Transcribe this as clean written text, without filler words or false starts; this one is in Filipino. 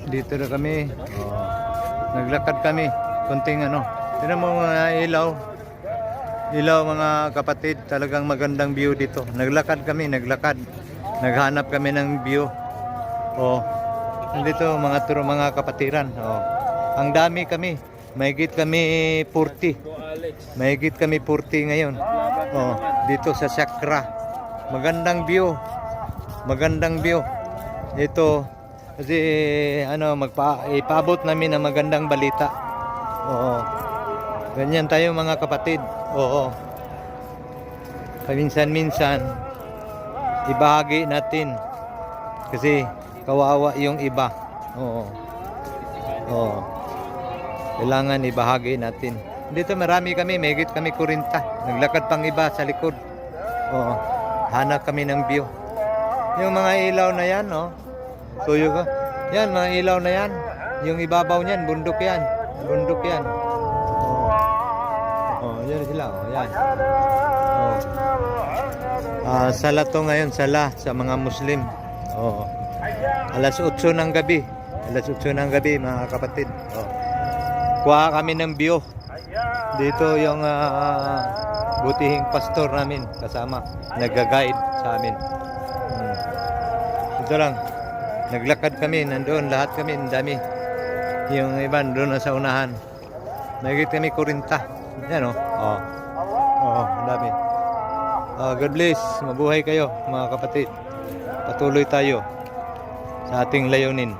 Dito na kami. Naglakad kami. Kunting ano. Tignan mo mga ilaw. Ilaw mga kapatid. Talagang magandang view dito. Naglakad kami. Naghanap kami ng view. Dito mga kapatiran. Ang dami kami. Mahigit kami 40. Mahigit kami 40 ngayon. Dito sa Chakra. Magandang view. Magandang view. Ito kasi ipaabot namin ng magandang balita. Ganyan tayo mga kapatid. Paminsan-minsan ibahagi natin kasi kawawa yung iba. Kailangan ibahagi natin. Dito marami kami, mahigit kami 40. Naglakad pang iba sa likod. Hanap kami ng view. Yung mga ilaw na yan, tuyo ka. Yan, mga ilaw na yan. Yung ibabaw niyan, bundok yan. Bundok yan. Yan sila. Yan. Sala to ngayon, sala sa mga Muslim. Alas 8 ng gabi. Alas 8 ng gabi, mga kapatid. Kuha kami ng view. Dito yung butihing pastor namin kasama. Nag-guide sa amin. Ito lang. Naglakad kami, nandoon lahat kami, ang dami. Yung iba doon sa unahan. Nagigit kami 40. Yan ang dami. God bless. Mabuhay kayo mga kapatid. Patuloy tayo sa ating layunin.